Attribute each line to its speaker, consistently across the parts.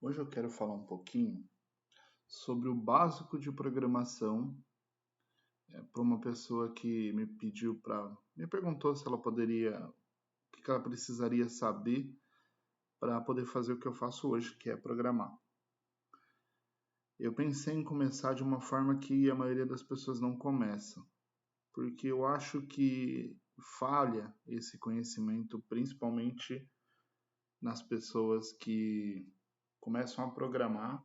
Speaker 1: Hoje eu quero falar um pouquinho sobre o básico de programação para uma pessoa que me perguntou se ela poderia, o que ela precisaria saber para poder fazer o que eu faço hoje, que é programar. Eu pensei em começar de uma forma que a maioria das pessoas não começa, porque eu acho que falha esse conhecimento, principalmente nas pessoas que começam a programar.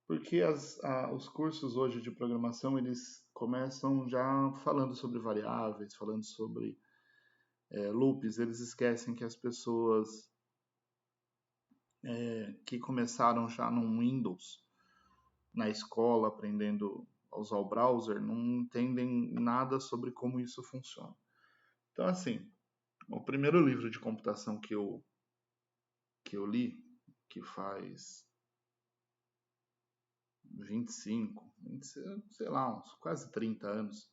Speaker 1: Porque os cursos hoje de programação, eles começam já falando sobre variáveis, falando sobre loops, eles esquecem que as pessoas que começaram já no Windows, na escola, aprendendo a usar o browser, não entendem nada sobre como isso funciona. Então, assim, o primeiro livro de computação que eu li, que faz 25, 20, sei lá, uns quase 30 anos,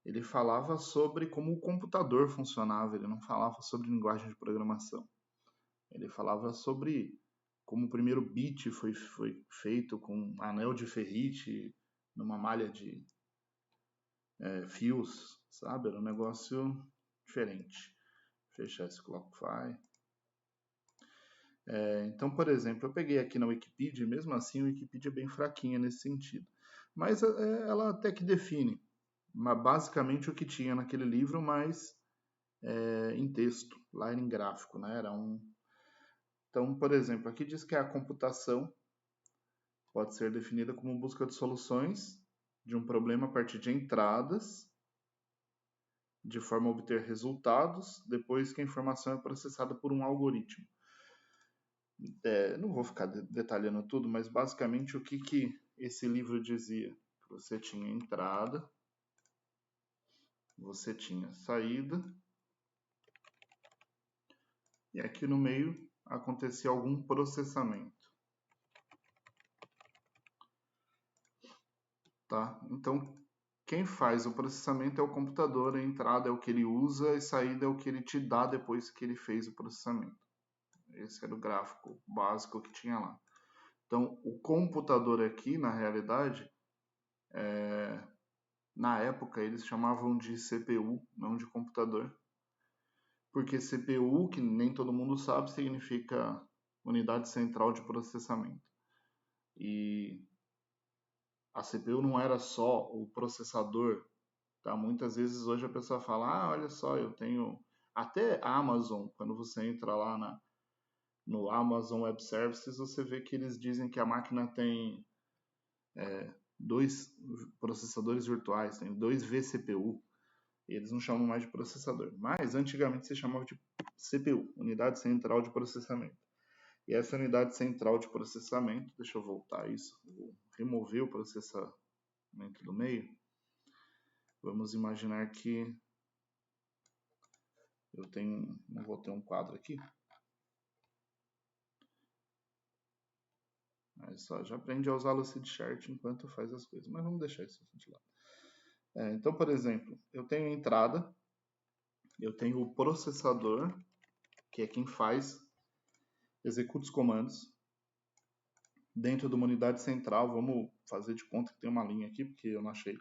Speaker 1: ele falava sobre como o computador funcionava, ele não falava sobre linguagem de programação. Ele falava sobre como o primeiro bit foi feito com um anel de ferrite numa malha de fios, sabe? Era um negócio diferente. Fechar esse Clockify. Então, por exemplo, eu peguei aqui na Wikipedia, e mesmo assim a Wikipedia é bem fraquinha nesse sentido. Mas ela até que define basicamente o que tinha naquele livro, mas em texto, lá era em gráfico, né? Então, por exemplo, aqui diz que a computação pode ser definida como busca de soluções de um problema a partir de entradas, de forma a obter resultados, depois que a informação é processada por um algoritmo. Não vou ficar detalhando tudo, mas basicamente o que esse livro dizia? Você tinha entrada, você tinha saída, e aqui no meio acontecia algum processamento. Tá? Então, quem faz o processamento é o computador, a entrada é o que ele usa e saída é o que ele te dá depois que ele fez o processamento. Esse era o gráfico básico que tinha lá. Então, o computador aqui, na realidade, na época eles chamavam de CPU, não de computador, porque CPU, que nem todo mundo sabe, significa unidade central de processamento. E a CPU não era só o processador. Tá? Muitas vezes hoje a pessoa fala, olha só, eu tenho até a Amazon, quando você entra lá no Amazon Web Services, você vê que eles dizem que a máquina tem dois processadores virtuais, tem dois vCPU, e eles não chamam mais de processador. Mas antigamente se chamava de CPU, Unidade Central de Processamento. E essa unidade central de processamento, deixa eu voltar a isso, vou remover o processamento do meio. Vamos imaginar que não vou ter um quadro aqui. Aí só já aprende a usar Lucidchart enquanto faz as coisas, mas vamos deixar isso de lado. Então, por exemplo, eu tenho a entrada, eu tenho o processador, que é quem executa os comandos. Dentro de uma unidade central, vamos fazer de conta que tem uma linha aqui, porque eu não achei.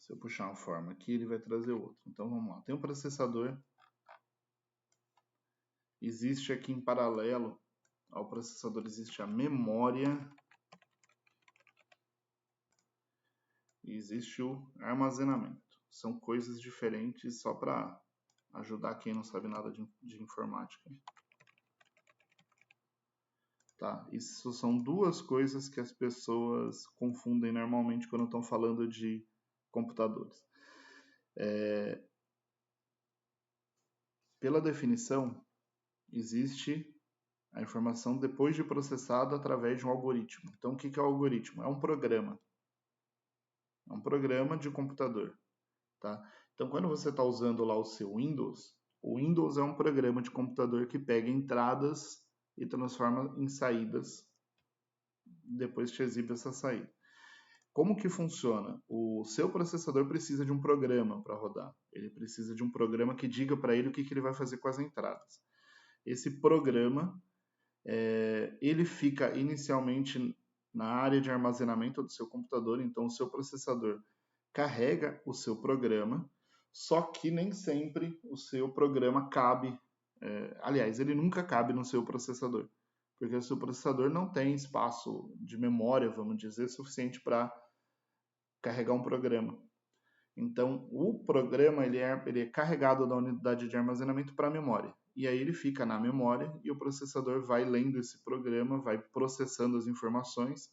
Speaker 1: Se eu puxar uma forma aqui, ele vai trazer outra. Então vamos lá. Tem um processador. Existe aqui em paralelo ao processador, existe a memória. E existe o armazenamento. São coisas diferentes só para ajudar quem não sabe nada de informática. Tá, isso são duas coisas que as pessoas confundem normalmente quando estão falando de computadores. Pela definição, existe a informação depois de processada através de um algoritmo. Então, o que é o algoritmo? É um programa. É um programa de computador. Tá? Então, quando você está usando lá o seu Windows, o Windows é um programa de computador que pega entradas e transforma em saídas, depois te exibe essa saída. Como que funciona? O seu processador precisa de um programa para rodar. Ele precisa de um programa que diga para ele o que ele vai fazer com as entradas. Esse programa Ele fica inicialmente na área de armazenamento do seu computador, então o seu processador carrega o seu programa, só que nem sempre o seu programa cabe, aliás, ele nunca cabe no seu processador, porque o seu processador não tem espaço de memória, vamos dizer, suficiente para carregar um programa. Então, o programa ele é carregado da unidade de armazenamento para a memória. E aí ele fica na memória e o processador vai lendo esse programa, vai processando as informações,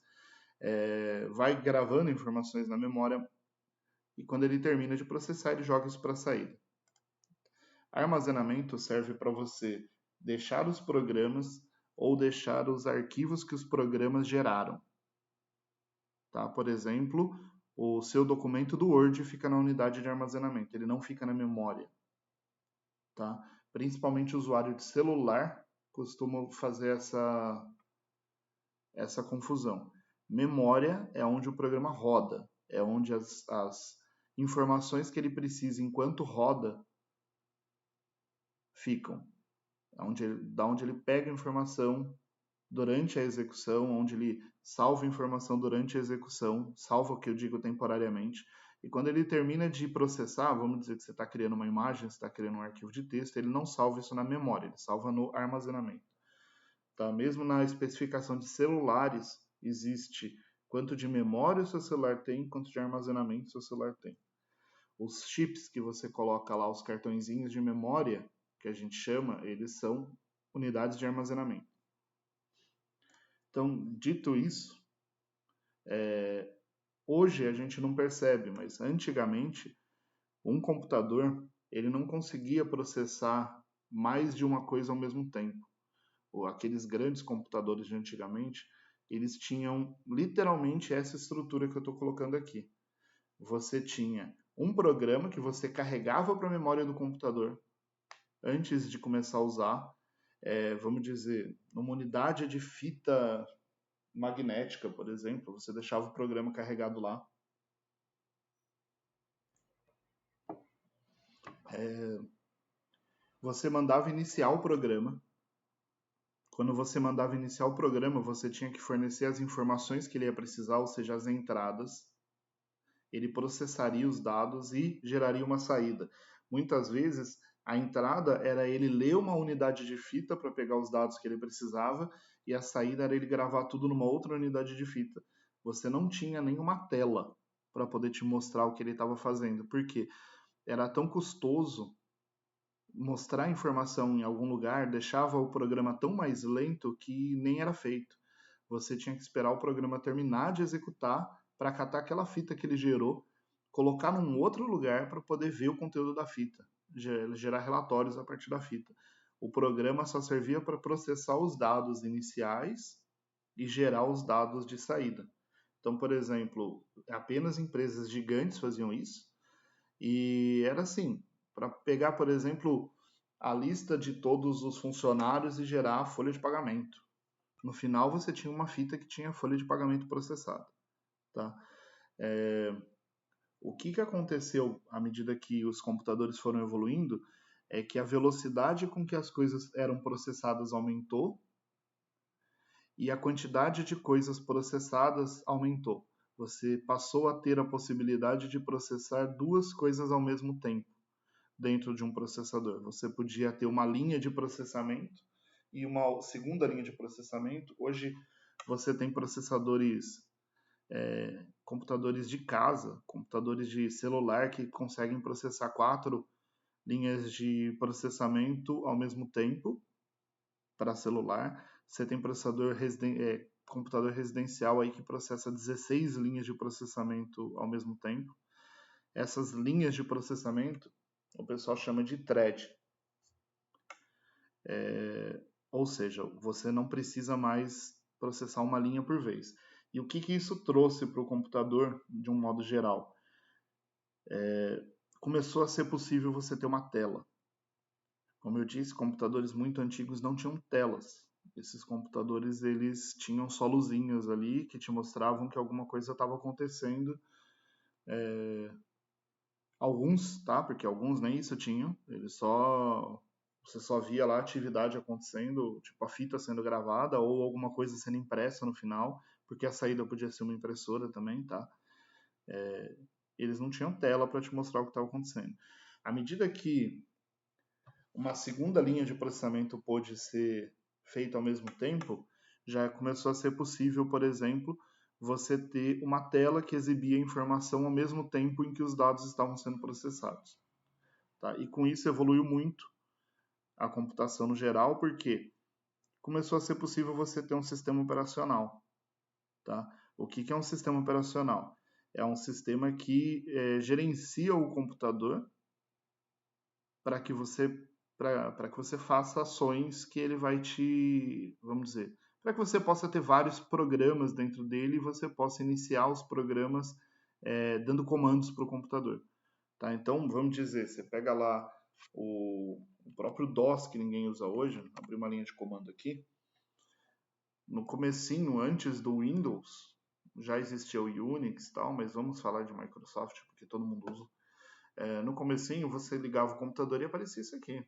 Speaker 1: vai gravando informações na memória e quando ele termina de processar, ele joga isso para a saída. Armazenamento serve para você deixar os programas ou deixar os arquivos que os programas geraram. Tá? Por exemplo, o seu documento do Word fica na unidade de armazenamento, ele não fica na memória. Tá? Principalmente o usuário de celular costuma fazer essa confusão. Memória é onde o programa roda, é onde as informações que ele precisa enquanto roda ficam. Da onde ele pega a informação durante a execução, onde ele salva a informação durante a execução, salva o que eu digo temporariamente, e quando ele termina de processar, vamos dizer que você está criando uma imagem, você está criando um arquivo de texto, ele não salva isso na memória, ele salva no armazenamento. Tá? Mesmo na especificação de celulares, existe quanto de memória o seu celular tem, quanto de armazenamento o seu celular tem. Os chips que você coloca lá, os cartõezinhos de memória, que a gente chama, eles são unidades de armazenamento. Então, dito isso, hoje a gente não percebe, mas antigamente um computador ele não conseguia processar mais de uma coisa ao mesmo tempo. Ou aqueles grandes computadores de antigamente, eles tinham literalmente essa estrutura que eu estou colocando aqui. Você tinha um programa que você carregava para a memória do computador antes de começar a usar, vamos dizer, uma unidade de fita magnética, por exemplo, você deixava o programa carregado lá. Você mandava iniciar o programa. Quando você mandava iniciar o programa, você tinha que fornecer as informações que ele ia precisar, ou seja, as entradas. Ele processaria os dados e geraria uma saída. Muitas vezes, a entrada era ele ler uma unidade de fita para pegar os dados que ele precisava e a saída era ele gravar tudo numa outra unidade de fita. Você não tinha nenhuma tela para poder te mostrar o que ele estava fazendo, porque era tão custoso mostrar a informação em algum lugar, deixava o programa tão mais lento que nem era feito. Você tinha que esperar o programa terminar de executar para catar aquela fita que ele gerou, colocar num outro lugar para poder ver o conteúdo da fita, gerar relatórios a partir da fita. O programa só servia para processar os dados iniciais e gerar os dados de saída. Então, por exemplo, apenas empresas gigantes faziam isso, e era assim, para pegar, por exemplo, a lista de todos os funcionários e gerar a folha de pagamento. No final, você tinha uma fita que tinha a folha de pagamento processada. Tá? O que aconteceu à medida que os computadores foram evoluindo é que a velocidade com que as coisas eram processadas aumentou e a quantidade de coisas processadas aumentou. Você passou a ter a possibilidade de processar duas coisas ao mesmo tempo dentro de um processador. Você podia ter uma linha de processamento e uma segunda linha de processamento. Hoje você tem processadores, computadores de casa, computadores de celular que conseguem processar 4 linhas de processamento ao mesmo tempo para celular. Você tem computador residencial aí que processa 16 linhas de processamento ao mesmo tempo. Essas linhas de processamento o pessoal chama de thread. Ou seja, você não precisa mais processar uma linha por vez. E o que isso trouxe para o computador de um modo geral? Começou a ser possível você ter uma tela. Como eu disse, computadores muito antigos não tinham telas. Esses computadores eles tinham só luzinhas ali que te mostravam que alguma coisa estava acontecendo. Alguns, tá? Porque alguns nem isso tinham. Eles só Você só via lá a atividade acontecendo, tipo a fita sendo gravada ou alguma coisa sendo impressa no final, porque a saída podia ser uma impressora também, tá? Eles não tinham tela para te mostrar o que estava acontecendo. À medida que uma segunda linha de processamento pôde ser feita ao mesmo tempo, já começou a ser possível, por exemplo, você ter uma tela que exibia informação ao mesmo tempo em que os dados estavam sendo processados. Tá? E com isso evoluiu muito a computação no geral, porque começou a ser possível você ter um sistema operacional. Tá? O que é um sistema operacional? É um sistema que gerencia o computador para que você faça ações que ele vai te, vamos dizer, para que você possa ter vários programas dentro dele e você possa iniciar os programas dando comandos para o computador. Tá? Então, vamos dizer, você pega lá o próprio DOS que ninguém usa hoje, abrir uma linha de comando aqui, no comecinho, antes do Windows, já existia o Unix e tal, mas vamos falar de Microsoft porque todo mundo usa. No comecinho, você ligava o computador e aparecia isso aqui.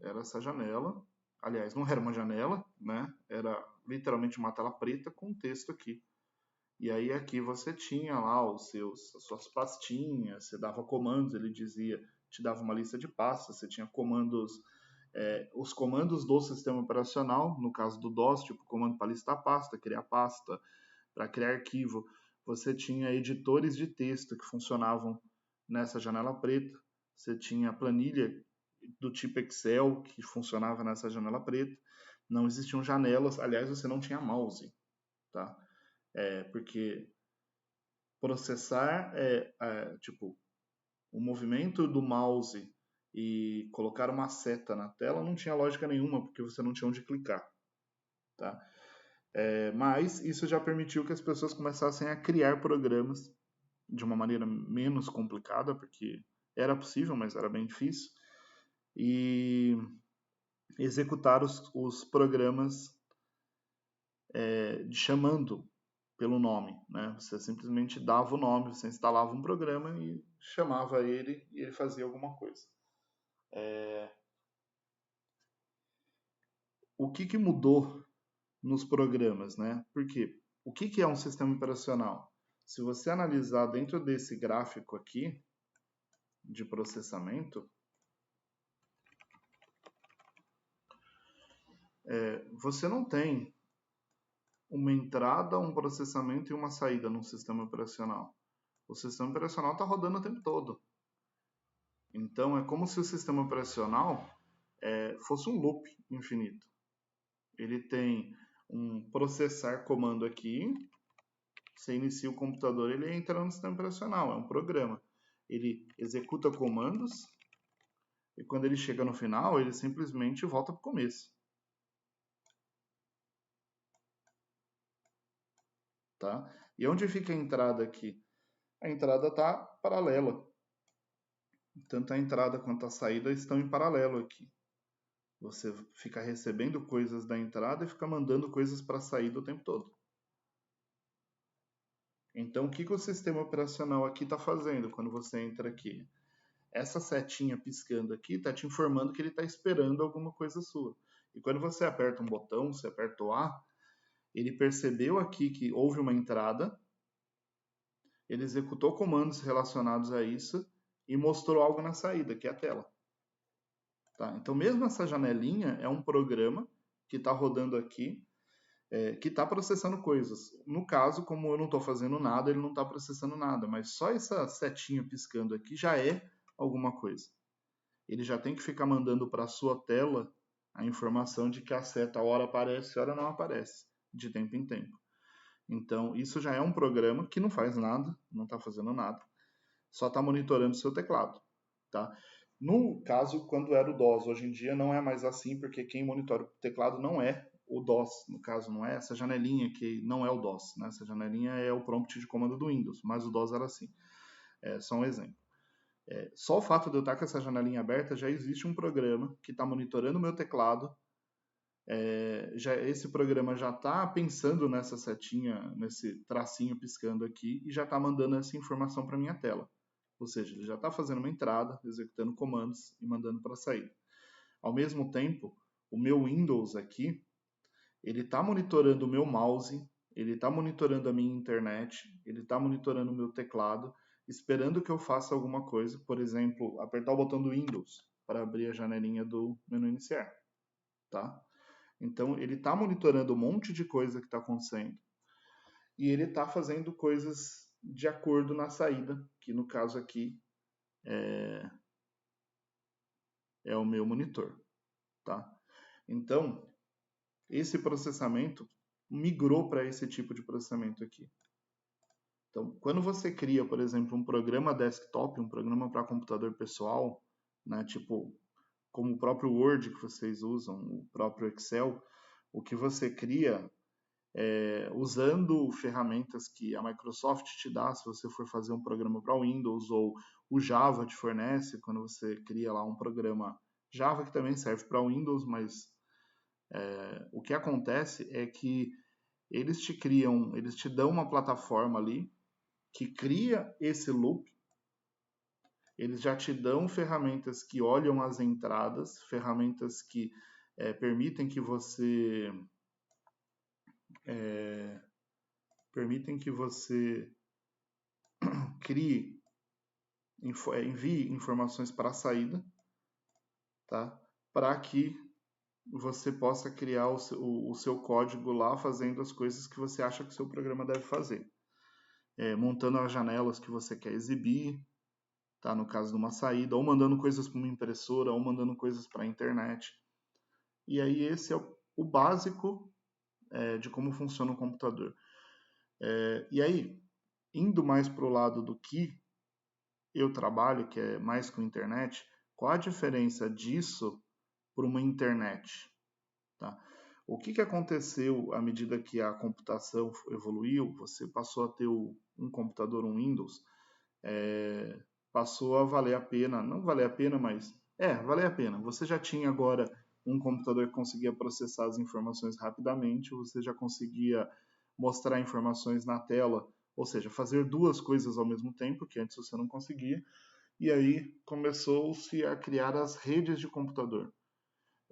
Speaker 1: Era essa janela. Aliás, não era uma janela, né? Era literalmente uma tela preta com um texto aqui. E aí aqui você tinha lá as suas pastinhas, você dava comandos, ele dizia, te dava uma lista de pastas, você tinha comandos, os comandos do sistema operacional, no caso do DOS, tipo comando para listar pasta, criar pasta, para criar arquivo. Você tinha editores de texto que funcionavam nessa janela preta, você tinha planilha do tipo Excel que funcionava nessa janela preta, não existiam janelas, aliás, você não tinha mouse, tá? Porque processar tipo o movimento do mouse e colocar uma seta na tela não tinha lógica nenhuma, porque você não tinha onde clicar, tá? Mas isso já permitiu que as pessoas começassem a criar programas de uma maneira menos complicada, porque era possível, mas era bem difícil, e executar os programas chamando pelo nome, né? Você simplesmente dava o nome, você instalava um programa e chamava ele e ele fazia alguma coisa. O que mudou nos programas, né? Porque o que é um sistema operacional? Se você analisar dentro desse gráfico aqui de processamento, você não tem uma entrada, um processamento e uma saída num sistema operacional. O sistema operacional está rodando o tempo todo. Então é como se o sistema operacional fosse um loop infinito. Ele tem um processar comando aqui, você inicia o computador, ele entra no sistema operacional, é um programa. Ele executa comandos e quando ele chega no final, ele simplesmente volta para o começo. Tá? E onde fica a entrada aqui? A entrada está paralela. Tanto a entrada quanto a saída estão em paralelo aqui. Você fica recebendo coisas da entrada e fica mandando coisas para a saída o tempo todo. Então, o que o sistema operacional aqui está fazendo quando você entra aqui? Essa setinha piscando aqui está te informando que ele está esperando alguma coisa sua. E quando você aperta um botão, você aperta o A, ele percebeu aqui que houve uma entrada, ele executou comandos relacionados a isso e mostrou algo na saída, que é a tela. Tá? Então, mesmo essa janelinha é um programa que está rodando aqui, que está processando coisas. No caso, como eu não estou fazendo nada, ele não está processando nada, mas só essa setinha piscando aqui já é alguma coisa. Ele já tem que ficar mandando para a sua tela a informação de que a seta hora aparece, hora não aparece, de tempo em tempo. Então, isso já é um programa que não faz nada, não está fazendo nada, só está monitorando o seu teclado. Tá? No caso, quando era o DOS, hoje em dia não é mais assim, porque quem monitora o teclado não é o DOS, no caso, não é essa janelinha que não é o DOS, né? Essa janelinha é o prompt de comando do Windows, mas o DOS era assim. Só um exemplo. Só o fato de eu estar com essa janelinha aberta, já existe um programa que está monitorando o meu teclado. Esse programa já está pensando nessa setinha, nesse tracinho piscando aqui, e já está mandando essa informação para minha tela. Ou seja, ele já está fazendo uma entrada, executando comandos e mandando para a saída. Ao mesmo tempo, o meu Windows aqui, ele está monitorando o meu mouse, ele está monitorando a minha internet, ele está monitorando o meu teclado, esperando que eu faça alguma coisa, por exemplo, apertar o botão do Windows para abrir a janelinha do menu iniciar, tá? Então, ele está monitorando um monte de coisa que está acontecendo e ele está fazendo coisas de acordo na saída, que no caso aqui é o meu monitor, tá? Então, esse processamento migrou para esse tipo de processamento aqui. Então, quando você cria, por exemplo, um programa desktop, um programa para computador pessoal, né, tipo como o próprio Word que vocês usam, o próprio Excel, o que você cria usando ferramentas que a Microsoft te dá, se você for fazer um programa para Windows, ou o Java te fornece, quando você cria lá um programa Java que também serve para Windows, mas o que acontece é que eles te dão uma plataforma ali que cria esse loop, eles já te dão ferramentas que olham as entradas, ferramentas que permitem que você crie, envie informações para a saída, tá? Para que você possa criar o seu código lá fazendo as coisas que você acha que o seu programa deve fazer. Montando as janelas que você quer exibir, tá? No caso de uma saída, ou mandando coisas para uma impressora, ou mandando coisas para a internet. E aí esse é o básico de como funciona o computador. E aí, indo mais para o lado do que eu trabalho, que é mais com internet, qual a diferença disso para uma internet? Tá? O que aconteceu à medida que a computação evoluiu? Você passou a ter um computador, um Windows, passou a valer a pena, não valer a pena, mas valer a pena. Você já tinha agora um computador que conseguia processar as informações rapidamente, você já conseguia mostrar informações na tela, ou seja, fazer duas coisas ao mesmo tempo, que antes você não conseguia, e aí começou-se a criar as redes de computador.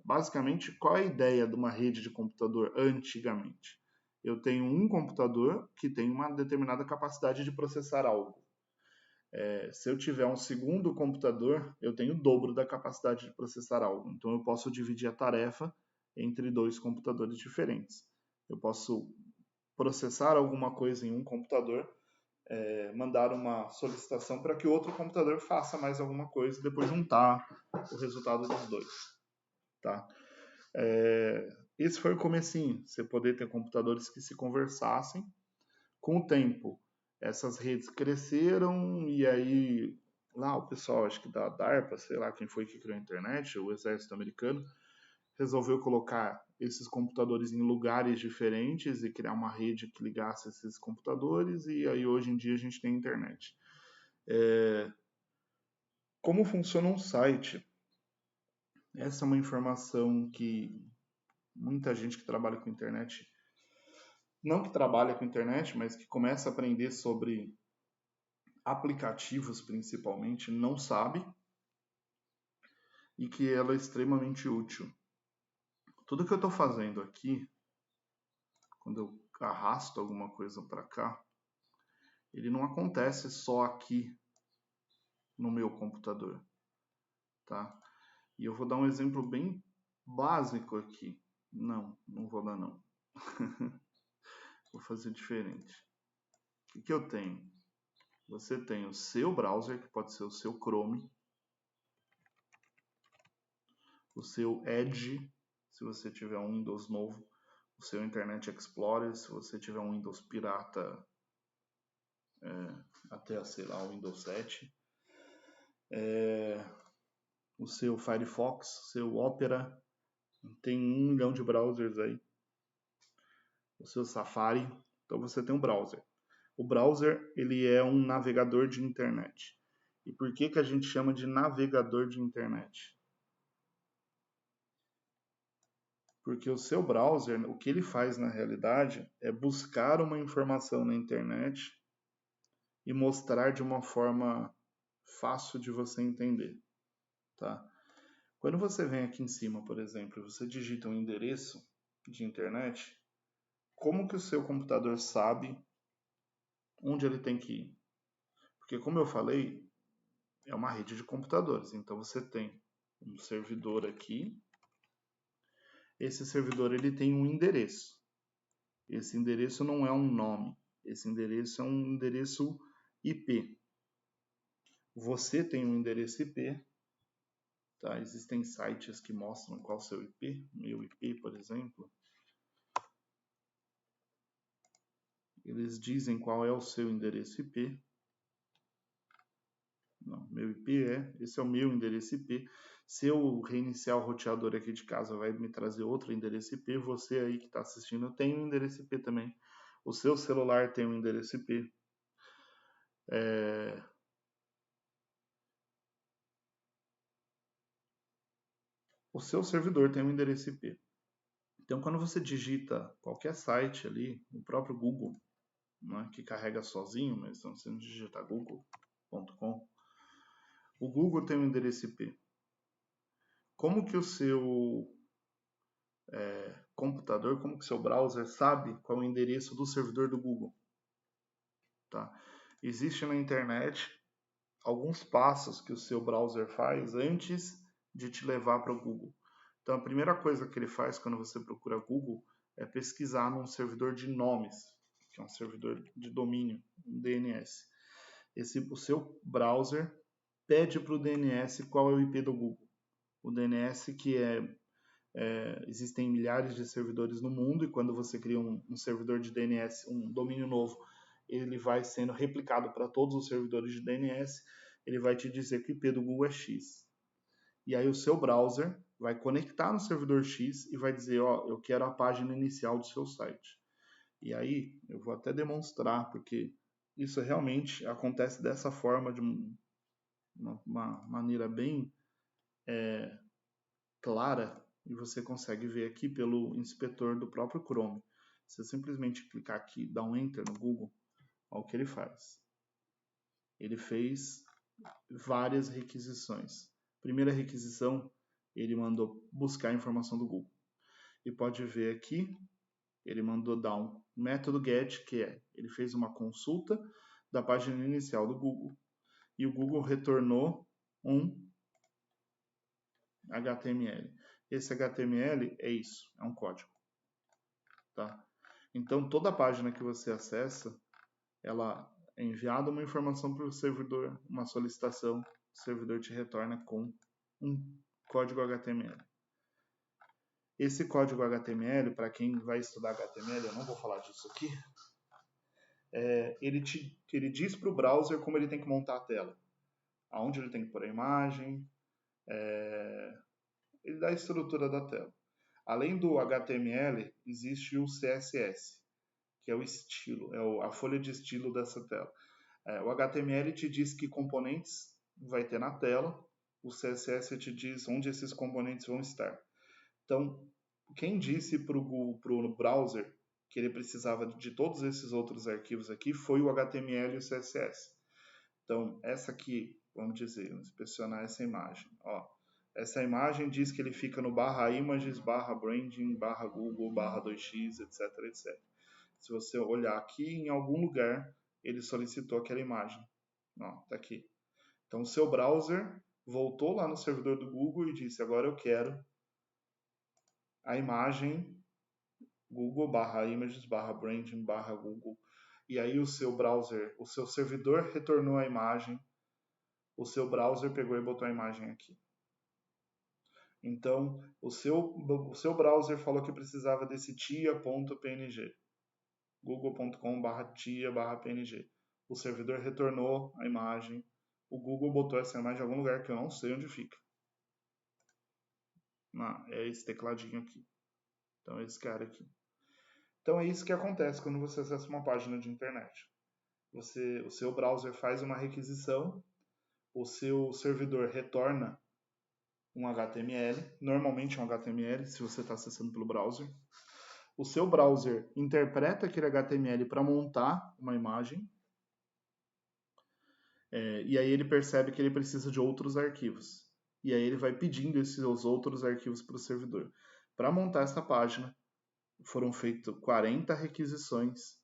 Speaker 1: Basicamente, qual é a ideia de uma rede de computador antigamente? Eu tenho um computador que tem uma determinada capacidade de processar algo. Se eu tiver um segundo computador, eu tenho o dobro da capacidade de processar algo. Então, eu posso dividir a tarefa entre dois computadores diferentes. Eu posso processar alguma coisa em um computador, mandar uma solicitação para que o outro computador faça mais alguma coisa e depois juntar o resultado dos dois. Tá? Esse foi o comecinho, você poder ter computadores que se conversassem. Com o tempo, essas redes cresceram e aí lá o pessoal, acho que da DARPA, sei lá quem foi que criou a internet, o exército americano, resolveu colocar esses computadores em lugares diferentes e criar uma rede que ligasse esses computadores, e aí hoje em dia a gente tem internet. Como funciona um site? Essa é uma informação que muita gente que trabalha com internet, não que trabalha com internet, mas que começa a aprender sobre aplicativos principalmente, não sabe, e que ela é extremamente útil. Tudo que eu estou fazendo aqui, quando eu arrasto alguma coisa para cá, ele não acontece só aqui no meu computador, tá? E eu vou dar um exemplo bem básico aqui. Não vou dar não. Vou fazer diferente. O que eu tenho? Você tem o seu browser, que pode ser o seu Chrome, o seu Edge, se você tiver um Windows novo, o seu Internet Explorer, se você tiver um Windows pirata até, sei lá, o Windows 7, o seu Firefox, o seu Opera, tem 1 milhão de browsers aí, o seu Safari, então você tem um browser. O browser, ele é um navegador de internet. E por que a gente chama de navegador de internet? Porque o seu browser, o que ele faz na realidade é buscar uma informação na internet e mostrar de uma forma fácil de você entender, tá? Quando você vem aqui em cima, por exemplo, você digita um endereço de internet, como que o seu computador sabe onde ele tem que ir? Porque, como eu falei, é uma rede de computadores. Então, você tem um servidor aqui. Esse servidor ele tem um endereço. Esse endereço não é um nome. Esse endereço é um endereço IP. Você tem um endereço IP. Tá? Existem sites que mostram qual é o seu IP. Meu IP, por exemplo. Eles dizem qual é o seu endereço IP. Não, meu IP esse é o meu endereço IP. Se eu reiniciar o roteador aqui de casa, vai me trazer outro endereço IP. Você aí que está assistindo tem um endereço IP também. O seu celular tem um endereço IP. O seu servidor tem um endereço IP. Então, quando você digita qualquer site ali, o próprio Google, né, que carrega sozinho, mas então, se você digitar google.com, o Google tem um endereço IP. Como que o seu computador, como que o seu browser sabe qual é o endereço do servidor do Google? Tá? Existe na internet alguns passos que o seu browser faz antes de te levar para o Google. Então, a primeira coisa que ele faz quando você procura Google é pesquisar num servidor de nomes, que é um servidor de domínio, um DNS. O seu browser pede para o DNS qual é o IP do Google. O DNS que existem milhares de servidores no mundo, e quando você cria um servidor de DNS, um domínio novo, ele vai sendo replicado para todos os servidores de DNS, ele vai te dizer que o IP do Google é X. E aí o seu browser vai conectar no servidor X e vai dizer, ó, eu quero a página inicial do seu site. E aí, eu vou até demonstrar, porque isso realmente acontece dessa forma, de uma maneira bem clara, e você consegue ver aqui pelo inspetor do próprio Chrome. Se eu simplesmente clicar aqui, dar um Enter no Google, olha o que ele faz. Ele fez várias requisições. Primeira requisição, ele mandou buscar a informação do Google. E pode ver aqui, ele mandou dar um método GET, que ele fez uma consulta da página inicial do Google. E o Google retornou um HTML. Esse HTML é isso, é um código. Tá? Então, toda página que você acessa, ela é enviada uma informação para o servidor, uma solicitação, o servidor te retorna com um código HTML. Esse código HTML, para quem vai estudar HTML, eu não vou falar disso aqui, ele diz para o browser como ele tem que montar a tela, aonde ele tem que pôr a imagem, ele dá a estrutura da tela. Além do HTML, existe o CSS, que é o estilo, a folha de estilo dessa tela. O HTML te diz que componentes vai ter na tela, o CSS te diz onde esses componentes vão estar. Então, quem disse para o browser que ele precisava de todos esses outros arquivos aqui foi o HTML e o CSS. Então, essa aqui, vamos dizer, vamos inspecionar essa imagem. Ó, essa imagem diz que ele fica no /images, /branding, /google, /2x, etc, etc. Se você olhar aqui, em algum lugar, ele solicitou aquela imagem. Ó, tá aqui. Então, o seu browser voltou lá no servidor do Google e disse, agora eu quero a imagem Google /images, /branding, /google. E aí o seu browser, o seu servidor retornou a imagem, o seu browser pegou e botou a imagem aqui. Então, o seu browser falou que precisava desse tia.png, google.com/tia/png. O servidor retornou a imagem, o Google botou essa imagem em algum lugar que eu não sei onde fica. É esse tecladinho aqui. Então, é esse cara aqui. Então, é isso que acontece quando você acessa uma página de internet. O seu browser faz uma requisição, o seu servidor retorna um HTML, normalmente um HTML, se você está acessando pelo browser. O seu browser interpreta aquele HTML para montar uma imagem, e aí ele percebe que ele precisa de outros arquivos. e aí ele vai pedindo esses outros arquivos para o servidor. Para montar essa página, foram feitas 40 requisições,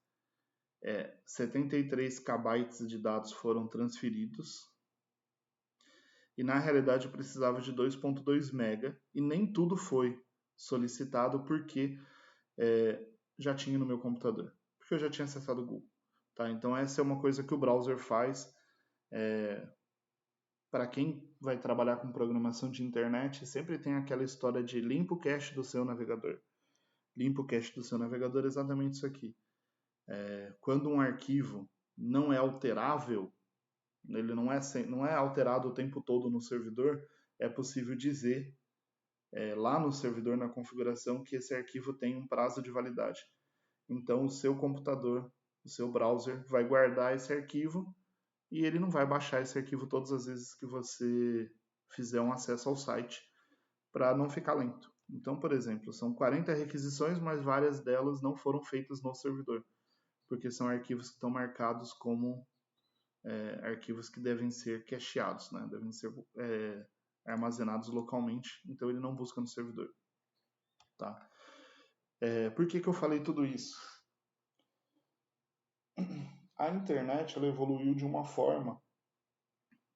Speaker 1: 73 KB de dados foram transferidos, e na realidade eu precisava de 2.2 MB, e nem tudo foi solicitado porque já tinha no meu computador, porque eu já tinha acessado o Google. Tá? Então essa é uma coisa que o browser faz. Para quem vai trabalhar com programação de internet, sempre tem aquela história de limpa o cache do seu navegador. Limpa o cache do seu navegador é exatamente isso aqui. Quando um arquivo não é alterável, ele não é alterado o tempo todo no servidor, é possível dizer lá no servidor, na configuração, que esse arquivo tem um prazo de validade. Então o seu computador, o seu browser vai guardar esse arquivo e ele não vai baixar esse arquivo todas as vezes que você fizer um acesso ao site, para não ficar lento. Então, por exemplo, são 40 requisições, mas várias delas não foram feitas no servidor, porque são arquivos que estão marcados como arquivos que devem ser cacheados, né? Devem ser armazenados localmente, então ele não busca no servidor. Tá? Por que eu falei tudo isso? A internet ela evoluiu de uma forma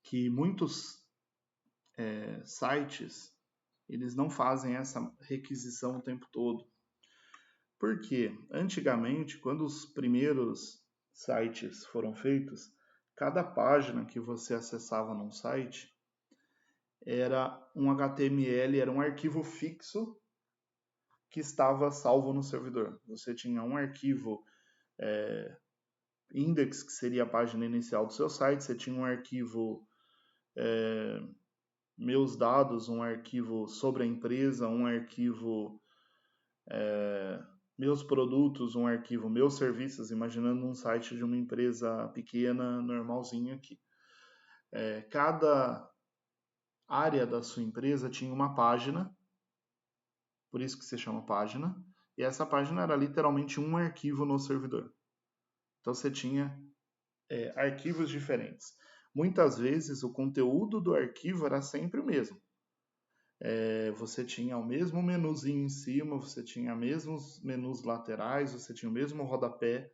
Speaker 1: que muitos sites eles não fazem essa requisição o tempo todo. Porque antigamente, quando os primeiros sites foram feitos, cada página que você acessava num site era um HTML, era um arquivo fixo que estava salvo no servidor. Você tinha um arquivo index, que seria a página inicial do seu site, você tinha um arquivo meus dados, um arquivo sobre a empresa, um arquivo meus produtos, um arquivo meus serviços, imaginando um site de uma empresa pequena, normalzinha aqui. Cada área da sua empresa tinha uma página, por isso que se chama página, e essa página era literalmente um arquivo no servidor. Então você tinha arquivos diferentes. Muitas vezes o conteúdo do arquivo era sempre o mesmo. Você tinha o mesmo menuzinho em cima, você tinha mesmos menus laterais, você tinha o mesmo rodapé.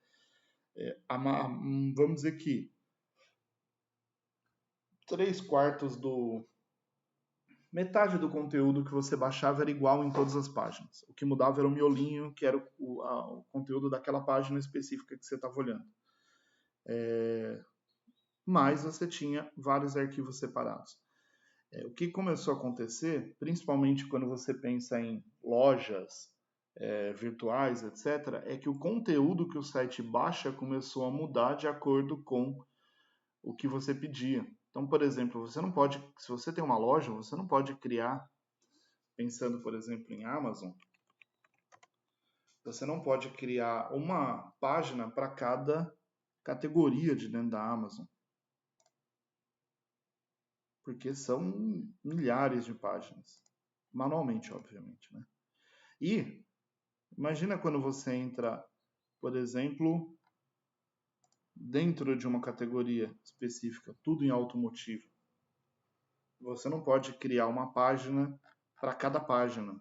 Speaker 1: Vamos dizer que 3/4 metade do conteúdo que você baixava era igual em todas as páginas. O que mudava era o miolinho, que era o conteúdo daquela página específica que você estava olhando. Mas você tinha vários arquivos separados. O que começou a acontecer, principalmente quando você pensa em lojas virtuais, etc., é que o conteúdo que o site baixa começou a mudar de acordo com o que você pedia. Então, por exemplo, você não pode, se você tem uma loja, você não pode criar, pensando, por exemplo, em Amazon, você não pode criar uma página para cada categoria de dentro da Amazon. Porque são milhares de páginas. Manualmente, obviamente, né? E imagina quando você entra, por exemplo, dentro de uma categoria específica, tudo em automotivo. Você não pode criar uma página para cada página.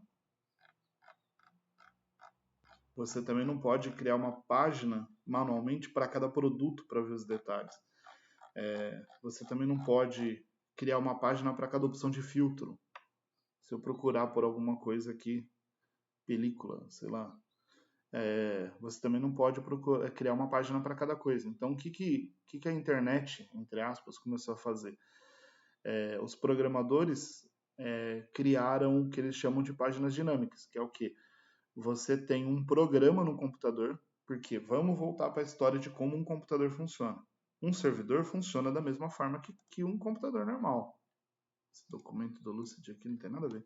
Speaker 1: Você também não pode criar uma página manualmente para cada produto para ver os detalhes. Você também não pode criar uma página para cada opção de filtro. Se eu procurar por alguma coisa aqui, película, sei lá, você também não pode criar uma página para cada coisa. Então, o que a internet, entre aspas, começou a fazer? Os programadores criaram o que eles chamam de páginas dinâmicas, que é o quê? Você tem um programa no computador, porque vamos voltar para a história de como um computador funciona. Um servidor funciona da mesma forma que um computador normal. Esse documento do Lucid aqui não tem nada a ver.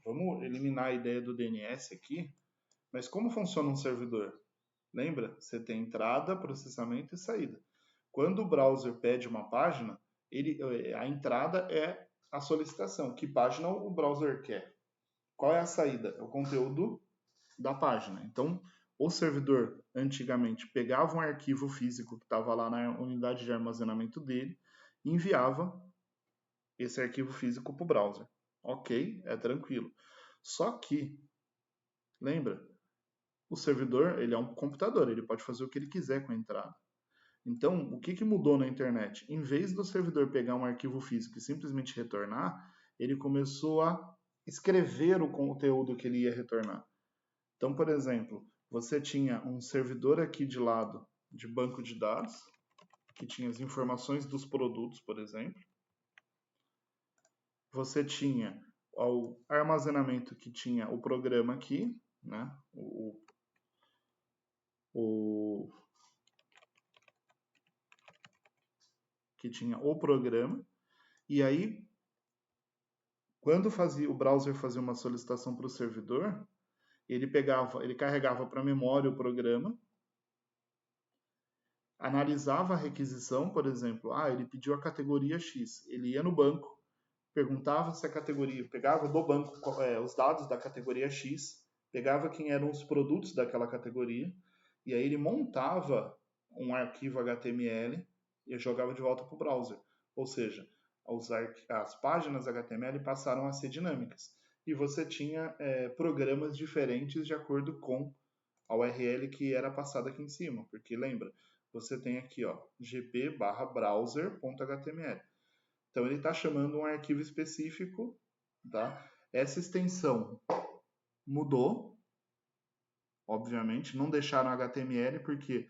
Speaker 1: Vamos eliminar a ideia do DNS aqui. Mas como funciona um servidor? Lembra? Você tem entrada, processamento e saída. Quando o browser pede uma página, a entrada é a solicitação. Que página o browser quer? Qual é a saída? É o conteúdo da página. Então, o servidor antigamente pegava um arquivo físico que estava lá na unidade de armazenamento dele e enviava esse arquivo físico para o browser. Ok, é tranquilo. Só que, lembra, o servidor ele é um computador, ele pode fazer o que ele quiser com a entrada. Então, o que mudou na internet? Em vez do servidor pegar um arquivo físico e simplesmente retornar, ele começou a escrever o conteúdo que ele ia retornar. Então, por exemplo, você tinha um servidor aqui de lado de banco de dados, que tinha as informações dos produtos, por exemplo. Você tinha o armazenamento que tinha o programa aqui, né? Que tinha o programa. E aí, quando o browser fazia uma solicitação para o servidor, ele carregava para a memória o programa, analisava a requisição, por exemplo, ele pediu a categoria X, ele ia no banco, perguntava se a categoria, pegava do banco os dados da categoria X, pegava quem eram os produtos daquela categoria, e aí ele montava um arquivo HTML e jogava de volta para o browser. Ou seja, as páginas HTML passaram a ser dinâmicas. E você tinha programas diferentes de acordo com a URL que era passada aqui em cima. Porque lembra, você tem aqui gp/browser.html. Então ele está chamando um arquivo específico, tá? Essa extensão mudou, obviamente, não deixaram HTML porque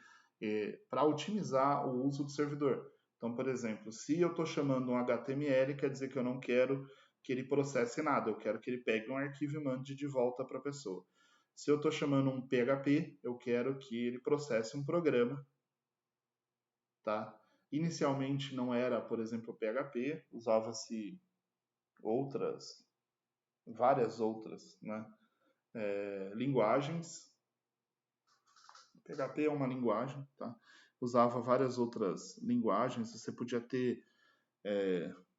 Speaker 1: para otimizar o uso do servidor. Então, por exemplo, se eu estou chamando um HTML, quer dizer que eu não quero que ele processe nada, eu quero que ele pegue um arquivo e mande de volta para a pessoa. Se eu estou chamando um PHP, eu quero que ele processe um programa, tá? Inicialmente não era, por exemplo, PHP, usava-se várias outras, né? Linguagens. PHP é uma linguagem, tá? Usava várias outras linguagens. Você podia ter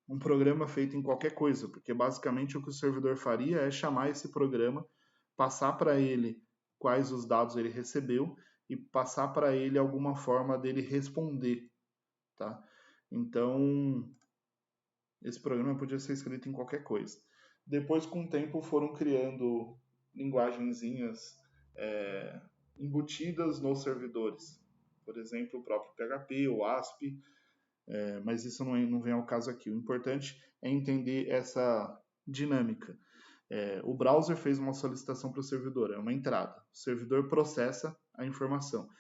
Speaker 1: um programa feito em qualquer coisa, porque basicamente o que o servidor faria é chamar esse programa, passar para ele quais os dados ele recebeu e passar para ele alguma forma dele responder, tá? Então, esse programa podia ser escrito em qualquer coisa. Depois, com o tempo, foram criando linguagenzinhas embutidas nos servidores. Por exemplo, o próprio PHP, o ASP, mas isso não vem ao caso aqui. O importante é entender essa dinâmica. O browser fez uma solicitação para o servidor, é uma entrada. O servidor processa a informação.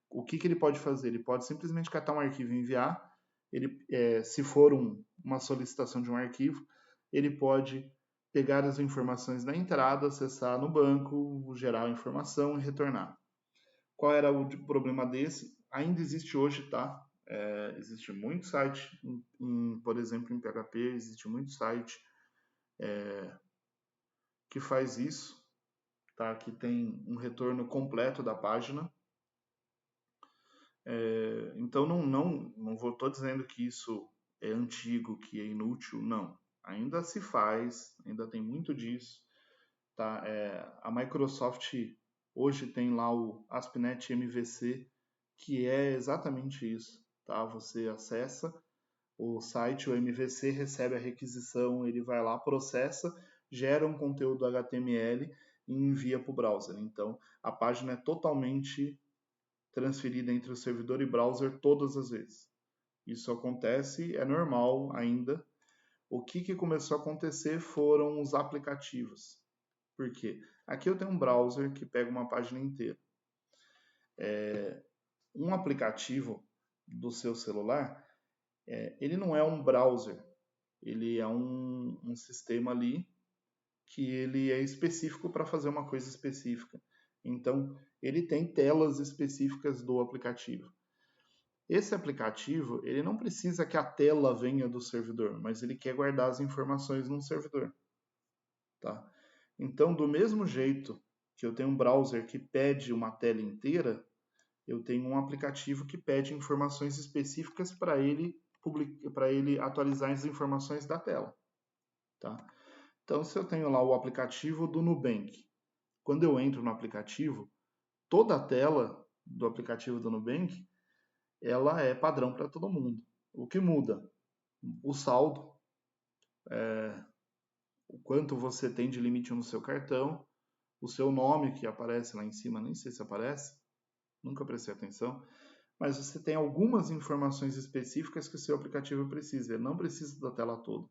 Speaker 1: O que ele pode fazer? Ele pode simplesmente catar um arquivo e enviar. Se for uma solicitação de um arquivo, ele pode pegar as informações da entrada, acessar no banco, gerar a informação e retornar. Qual era o problema desse? Ainda existe hoje, tá? Existe muito site, por exemplo, em PHP, existe muito site que faz isso, tá? Que tem um retorno completo da página. Então, não estou dizendo que isso é antigo, que é inútil, não. Ainda se faz, ainda tem muito disso. Tá? A Microsoft hoje tem lá o ASP.NET MVC, que é exatamente isso. Tá? Você acessa o site, o MVC recebe a requisição, ele vai lá, processa, gera um conteúdo HTML e envia para o browser. Então, a página é totalmente transferida entre o servidor e browser todas as vezes. Isso acontece, é normal ainda. O que começou a acontecer foram os aplicativos. Por quê? Aqui eu tenho um browser que pega uma página inteira. Um aplicativo do seu celular, ele não é um browser, ele é um sistema ali que ele é específico para fazer uma coisa específica. Então, ele tem telas específicas do aplicativo. Esse aplicativo, ele não precisa que a tela venha do servidor, mas ele quer guardar as informações num servidor. Tá? Então, do mesmo jeito que eu tenho um browser que pede uma tela inteira, eu tenho um aplicativo que pede informações específicas para ele atualizar as informações da tela. Tá? Então, se eu tenho lá o aplicativo do Nubank, quando eu entro no aplicativo, toda a tela do aplicativo do Nubank ela é padrão para todo mundo. O que muda? O saldo, o quanto você tem de limite no seu cartão, o seu nome que aparece lá em cima, nem sei se aparece, nunca prestei atenção, mas você tem algumas informações específicas que o seu aplicativo precisa, ele não precisa da tela toda.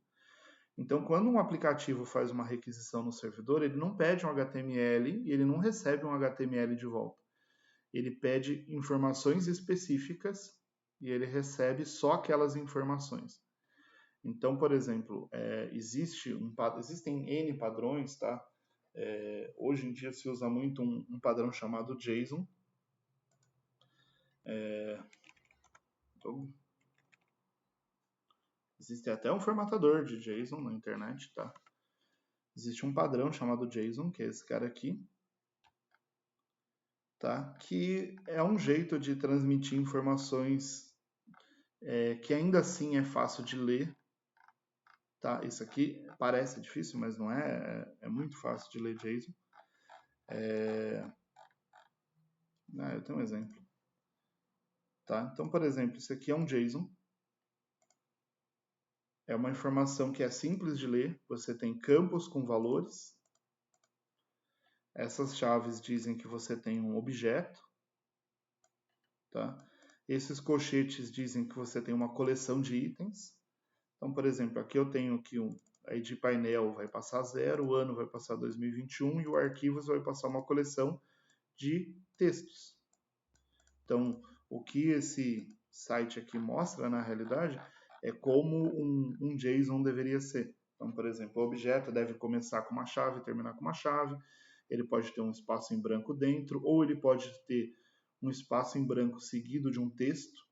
Speaker 1: Então, quando um aplicativo faz uma requisição no servidor, ele não pede um HTML e ele não recebe um HTML de volta. Ele pede informações específicas e ele recebe só aquelas informações. Então, por exemplo, existem N padrões, tá? Hoje em dia se usa muito um padrão chamado JSON. Existe até um formatador de JSON na internet, tá? Existe um padrão chamado JSON, que é esse cara aqui, tá? Que é um jeito de transmitir informações que ainda assim é fácil de ler, tá? Isso aqui parece difícil, mas não é. É muito fácil de ler JSON. Eu tenho um exemplo. Tá? Então, por exemplo, isso aqui é um JSON. É uma informação que é simples de ler. Você tem campos com valores. Essas chaves dizem que você tem um objeto. Tá? Esses colchetes dizem que você tem uma coleção de itens. Então, por exemplo, aqui eu tenho que a ID painel vai passar 0, o ano vai passar 2021 e o arquivos vai passar uma coleção de textos. Então, o que esse site aqui mostra, na realidade, é como um JSON deveria ser. Então, por exemplo, o objeto deve começar com uma chave e terminar com uma chave. Ele pode ter um espaço em branco dentro, ou ele pode ter um espaço em branco seguido de um texto,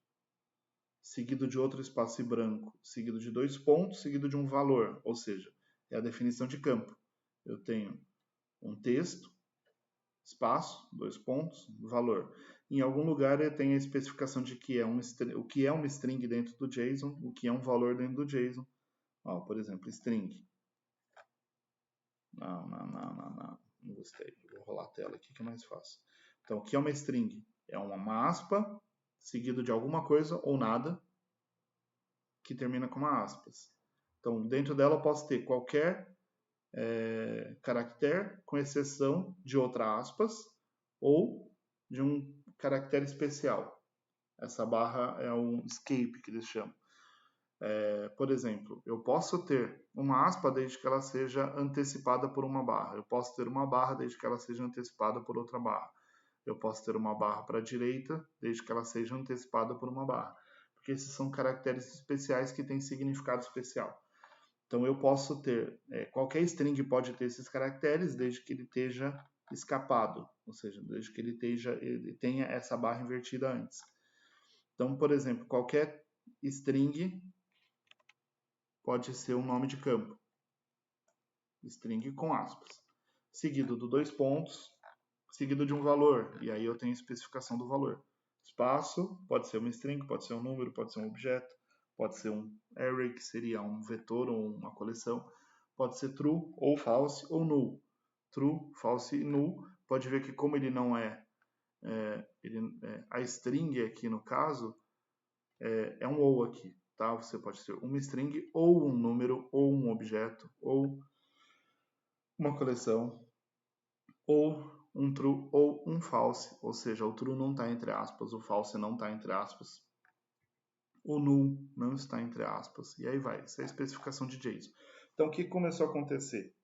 Speaker 1: seguido de outro espaço em branco, seguido de 2 pontos, seguido de um valor. Ou seja, é a definição de campo. Eu tenho um texto, espaço, 2 pontos, valor. Em algum lugar ele tem a especificação de que o que é uma string dentro do JSON, o que é um valor dentro do JSON. Por exemplo, string. Não gostei. Vou rolar a tela aqui que é mais fácil. Então, o que é uma string? É uma aspa seguido de alguma coisa ou nada que termina com uma aspas. Então, dentro dela eu posso ter qualquer caractere, com exceção de outra aspas, ou de um caractere especial. Essa barra é um escape que eles chamam. Por exemplo, eu posso ter uma aspa desde que ela seja antecipada por uma barra. Eu posso ter uma barra desde que ela seja antecipada por outra barra. Eu posso ter uma barra para a direita desde que ela seja antecipada por uma barra. Porque esses são caracteres especiais que têm significado especial. Então eu posso ter, qualquer string pode ter esses caracteres desde que ele esteja escapado, ou seja, desde que ele tenha essa barra invertida antes. Então, por exemplo, qualquer string pode ser um nome de campo, string com aspas, seguido de 2 pontos, seguido de um valor, e aí eu tenho a especificação do valor. Espaço pode ser uma string, pode ser um número, pode ser um objeto, pode ser um array, que seria um vetor ou uma coleção, pode ser true ou false ou null. True, false e null, pode ver que como ele não a string aqui no caso, é um ou aqui, tá? Você pode ser uma string ou um número ou um objeto ou uma coleção ou um true ou um false, ou seja, o true não está entre aspas, o false não está entre aspas, o null não está entre aspas, e aí vai. Essa é a especificação de JSON. Então, o que começou a acontecer?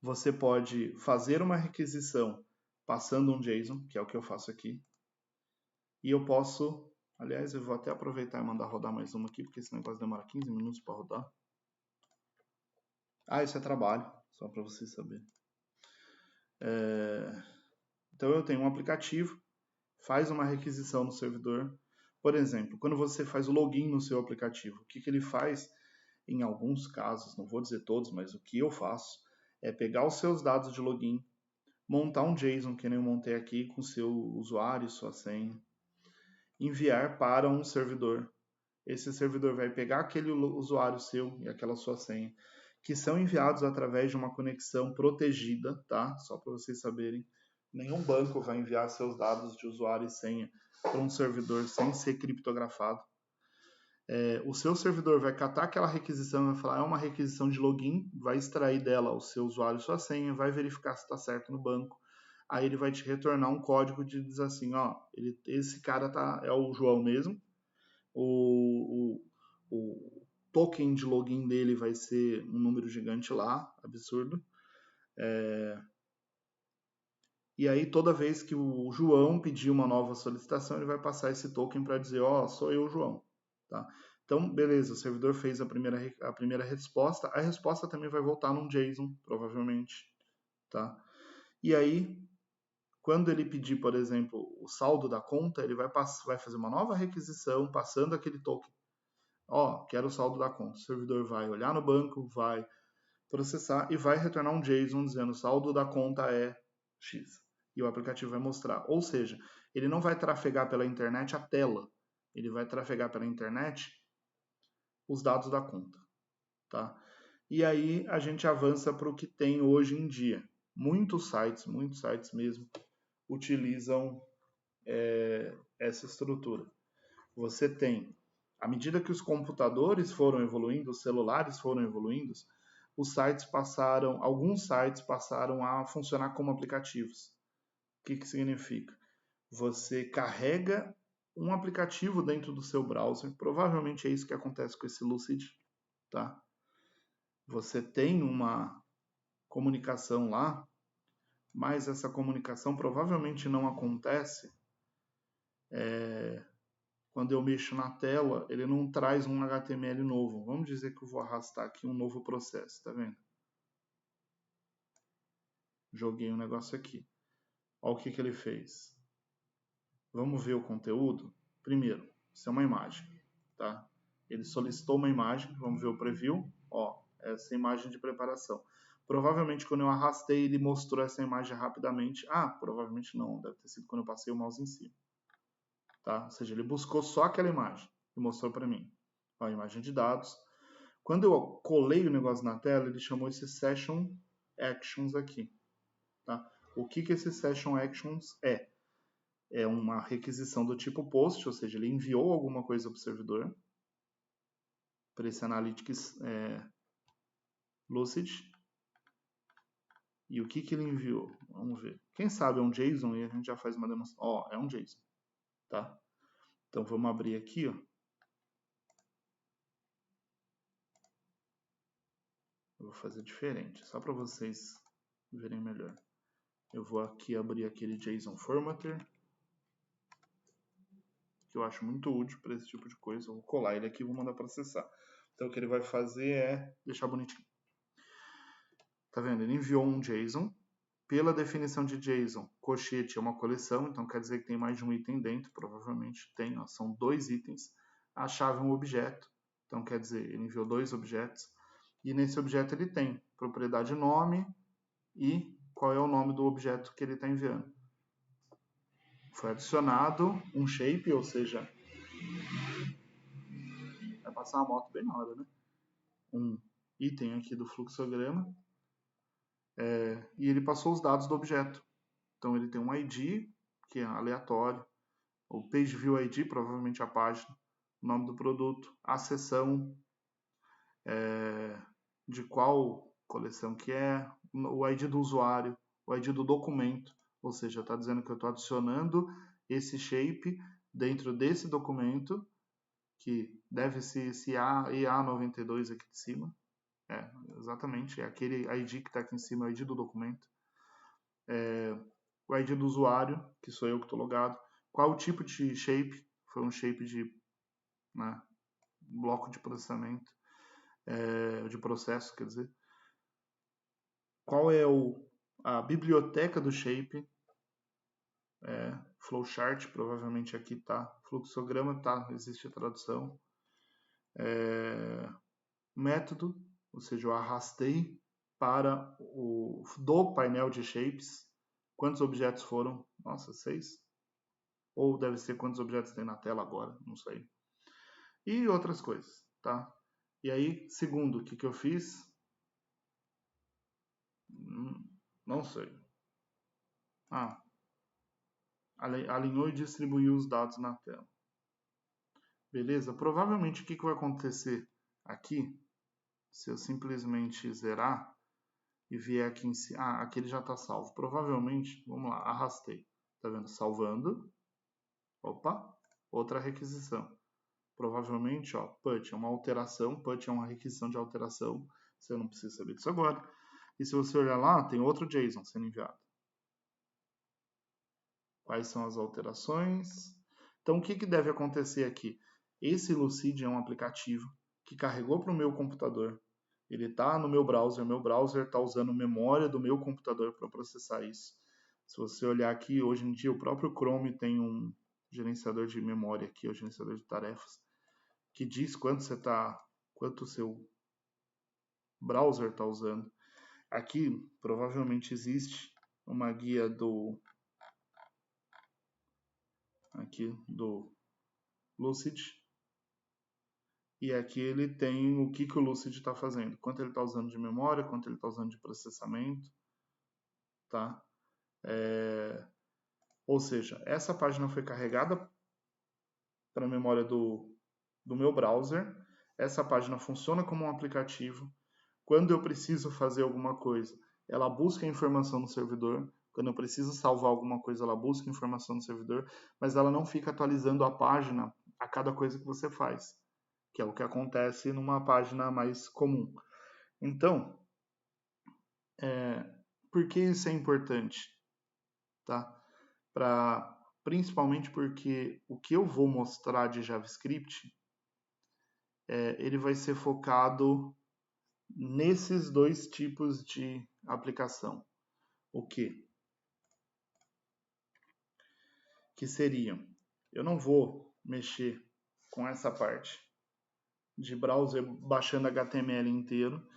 Speaker 1: Você pode fazer uma requisição passando um JSON, que é o que eu faço aqui, e eu posso, aliás, eu vou até aproveitar e mandar rodar mais uma aqui, porque esse negócio demora 15 minutos para rodar. Isso é trabalho, só para vocês saberem. Então eu tenho um aplicativo, faz uma requisição no servidor. Por exemplo, quando você faz o login no seu aplicativo, o que ele faz em alguns casos, não vou dizer todos, mas o que eu faço é pegar os seus dados de login, montar um JSON, que nem eu montei aqui, com seu usuário, sua senha, enviar para um servidor. Esse servidor vai pegar aquele usuário seu e aquela sua senha, que são enviados através de uma conexão protegida, tá? Só para vocês saberem. Nenhum banco vai enviar seus dados de usuário e senha para um servidor sem ser criptografado. O seu servidor vai catar aquela requisição e vai falar, é uma requisição de login, vai extrair dela o seu usuário e sua senha, vai verificar se está certo no banco, aí ele vai te retornar um código de dizer assim, ó, esse cara é o João mesmo, o token de login dele vai ser um número gigante lá, absurdo. E aí toda vez que o João pedir uma nova solicitação, ele vai passar esse token para dizer, ó, sou eu, João. Tá? Então, beleza, o servidor fez a primeira resposta, a resposta também vai voltar num JSON, provavelmente. Tá? E aí, quando ele pedir, por exemplo, o saldo da conta, ele vai fazer uma nova requisição, passando aquele token. Ó, quero o saldo da conta. O servidor vai olhar no banco, vai processar e vai retornar um JSON dizendo o saldo da conta é X. E o aplicativo vai mostrar. Ou seja, ele não vai trafegar pela internet a tela. Ele vai trafegar pela internet os dados da conta. Tá? E aí a gente avança para o que tem hoje em dia. Muitos sites mesmo, utilizam essa estrutura. Você tem, à medida que os computadores foram evoluindo, os celulares foram evoluindo, alguns sites passaram a funcionar como aplicativos. O que significa? Você carrega um aplicativo dentro do seu browser, provavelmente é isso que acontece com esse Lucid, tá? Você tem uma comunicação lá, mas essa comunicação provavelmente não acontece quando eu mexo na tela, ele não traz um HTML novo. Vamos dizer que eu vou arrastar aqui um novo processo, tá vendo? Joguei um negócio aqui. Olha o que ele fez. Vamos ver o conteúdo? Primeiro, isso é uma imagem, tá? Ele solicitou uma imagem, vamos ver o preview. Ó, essa imagem de preparação. Provavelmente quando eu arrastei, ele mostrou essa imagem rapidamente. Ah, provavelmente não, deve ter sido quando eu passei o mouse em cima. Tá? Ou seja, ele buscou só aquela imagem e mostrou para mim. Ó, a imagem de dados. Quando eu colei o negócio na tela, ele chamou esse Session Actions aqui. Tá? O que esse Session Actions é? É uma requisição do tipo POST, ou seja, ele enviou alguma coisa para o servidor, para esse Analytics Lucid. E o que ele enviou? Vamos ver. Quem sabe é um JSON e a gente já faz uma demonstração. Ó, é um JSON. Tá? Então vamos abrir aqui, ó. Eu vou fazer diferente, só para vocês verem melhor. Eu vou aqui abrir aquele JSON Formatter, que eu acho muito útil para esse tipo de coisa. Eu vou colar ele aqui e vou mandar processar. Então o que ele vai fazer é deixar bonitinho. Tá vendo? Ele enviou um JSON. Pela definição de JSON, colchete é uma coleção, então quer dizer que tem mais de um item dentro, provavelmente tem, ó, são 2 itens. A chave é um objeto, então quer dizer, ele enviou 2 objetos. E nesse objeto ele tem propriedade nome e qual é o nome do objeto que ele está enviando. Foi adicionado um shape, ou seja, vai passar uma moto bem na hora, né? Um item aqui do fluxograma, e ele passou os dados do objeto. Então ele tem um ID, que é aleatório, o Page View ID, provavelmente a página, o nome do produto, a seção, de qual coleção que é, o ID do usuário, o ID do documento, ou seja, está dizendo que eu estou adicionando esse shape dentro desse documento, que deve ser esse EA92 aqui de cima. Exatamente, é aquele ID que está aqui em cima, o ID do documento. O ID do usuário, que sou eu que estou logado. Qual o tipo de shape? Foi um shape de bloco de processamento, de processo, quer dizer. Qual é a biblioteca do shape? Flowchart, provavelmente aqui tá. Fluxograma, tá, existe a tradução. Método, ou seja, eu arrastei para do painel de shapes. Quantos objetos foram? Nossa, 6? Ou deve ser quantos objetos tem na tela agora, não sei. E outras coisas, tá? E aí, segundo, o que eu fiz? Não sei. Alinhou e distribuiu os dados na tela. Beleza? Provavelmente o que vai acontecer aqui, se eu simplesmente zerar e vier aqui em cima. Ah, aqui ele já está salvo. Provavelmente, vamos lá, arrastei. Tá vendo? Salvando. Opa, outra requisição. Provavelmente, ó, put é uma alteração, put é uma requisição de alteração. Você não precisa saber disso agora. E se você olhar lá, tem outro JSON sendo enviado. Quais são as alterações? Então, o que deve acontecer aqui? Esse Lucid é um aplicativo que carregou para o meu computador. Ele está no meu browser está usando memória do meu computador para processar isso. Se você olhar aqui, hoje em dia o próprio Chrome tem um gerenciador de memória aqui, o gerenciador de tarefas, que diz quanto o seu browser está usando. Aqui provavelmente existe uma guia do Lucid, e aqui ele tem o que o Lucid está fazendo, quanto ele está usando de memória, quanto ele está usando de processamento, tá? Ou seja, essa página foi carregada para a memória do meu browser, essa página funciona como um aplicativo. Quando eu preciso fazer alguma coisa, ela busca informação no servidor. Quando eu preciso salvar alguma coisa, ela busca informação no servidor, mas ela não fica atualizando a página a cada coisa que você faz, que é o que acontece numa página mais comum. Então, por que isso é importante? Tá? Principalmente porque o que eu vou mostrar de JavaScript, ele vai ser focado nesses dois tipos de aplicação. O que? Que seriam, eu não vou mexer com essa parte de browser baixando HTML inteiro,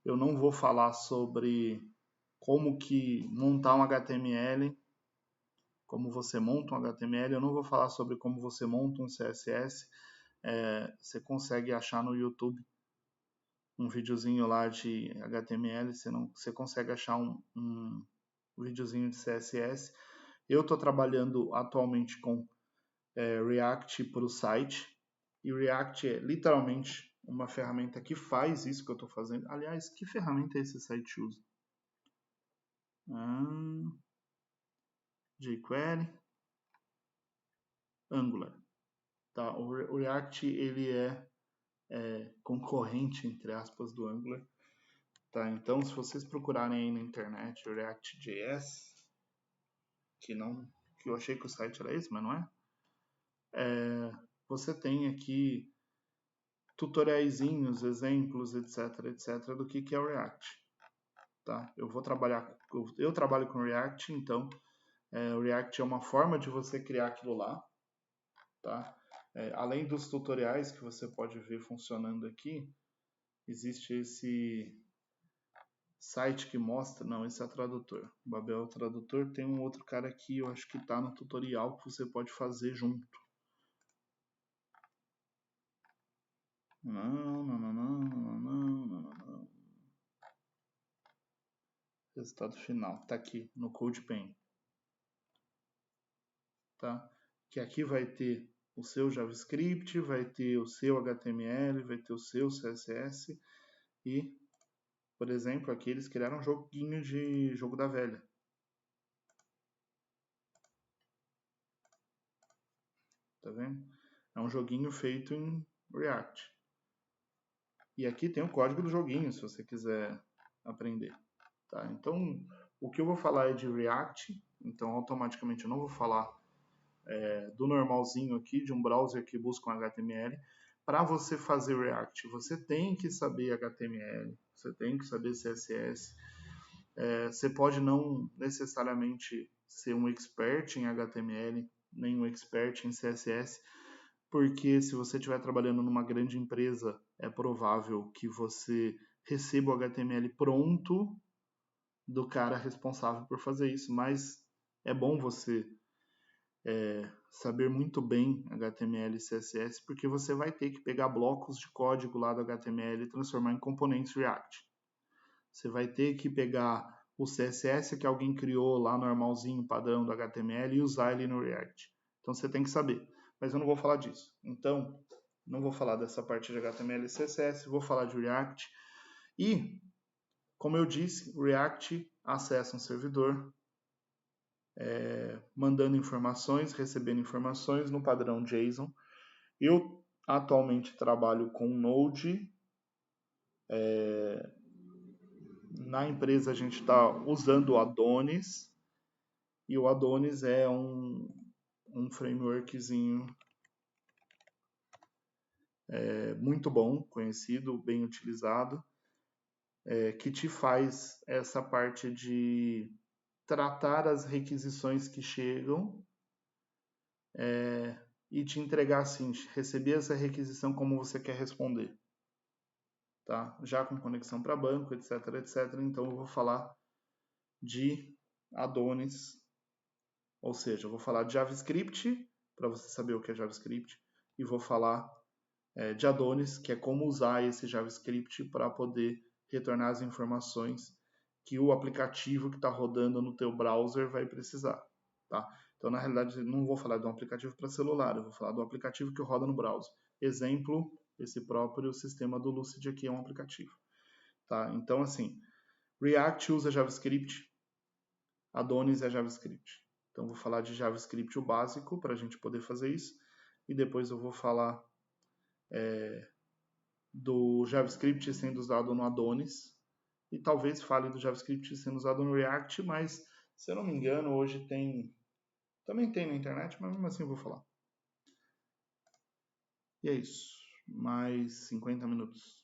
Speaker 1: eu não vou falar sobre como que montar um HTML, como você monta um HTML, eu não vou falar sobre como você monta um CSS, você consegue achar no YouTube um videozinho lá de HTML, você consegue achar um videozinho de CSS. Eu estou trabalhando atualmente com React para o site, e React é literalmente uma ferramenta que faz isso que eu estou fazendo. Aliás, que ferramenta esse site usa? jQuery, Angular. Tá? O React ele é concorrente, entre aspas, do Angular. Tá? Então, se vocês procurarem aí na internet React.js, que eu achei que o site era esse, mas não é. Você tem aqui tutoriaizinhos, exemplos, etc, do que é o React. Tá? Eu trabalho com React, então o React é uma forma de você criar aquilo lá. Tá? Além dos tutoriais que você pode ver funcionando aqui, existe esse site que mostra, não, esse é o tradutor. O Babel é o tradutor, tem um outro cara aqui, eu acho que está no tutorial que você pode fazer junto. Não. Resultado final, está aqui no CodePen. Tá? Que aqui vai ter o seu JavaScript, vai ter o seu HTML, vai ter o seu CSS e, por exemplo, aqui eles criaram um joguinho de jogo da velha. Tá vendo? É um joguinho feito em React. E aqui tem o código do joguinho, se você quiser aprender. Tá? Então, o que eu vou falar é de React, então automaticamente eu não vou falar do normalzinho aqui, de um browser que busca um HTML. Para você fazer React, você tem que saber HTML, você tem que saber CSS. Você pode não necessariamente ser um expert em HTML, nem um expert em CSS, porque se você estiver trabalhando numa grande empresa, é provável que você receba o HTML pronto do cara responsável por fazer isso, mas é bom você saber muito bem HTML e CSS, porque você vai ter que pegar blocos de código lá do HTML e transformar em componentes React. Você vai ter que pegar o CSS que alguém criou lá normalzinho, padrão do HTML, e usar ele no React. Então você tem que saber, mas eu não vou falar disso. Então, Não vou falar dessa parte de HTML e CSS, vou falar de React. E, como eu disse, React acessa um servidor, mandando informações, recebendo informações no padrão JSON. Eu atualmente trabalho com Node. Na empresa a gente está usando o Adonis. E o Adonis é um frameworkzinho muito bom, conhecido, bem utilizado, que te faz essa parte de tratar as requisições que chegam e te entregar assim, receber essa requisição como você quer responder. Tá? Já com conexão para banco, etc, etc. Então eu vou falar de Adonis, ou seja, eu vou falar de JavaScript, para você saber o que é JavaScript, e vou falar de Adonis, que é como usar esse JavaScript para poder retornar as informações que o aplicativo que está rodando no teu browser vai precisar. Tá? Então, na realidade, não vou falar de um aplicativo para celular, eu vou falar do aplicativo que roda no browser. Exemplo, esse próprio sistema do Lucid aqui é um aplicativo. Tá? Então, assim, React usa JavaScript, Adonis é JavaScript. Então, vou falar de JavaScript o básico para a gente poder fazer isso. E depois eu vou falar do JavaScript sendo usado no Adonis. E talvez fale do JavaScript sendo usado no React, mas, se eu não me engano, hoje tem... Também tem na internet, mas mesmo assim eu vou falar. E é isso. Mais 50 minutos.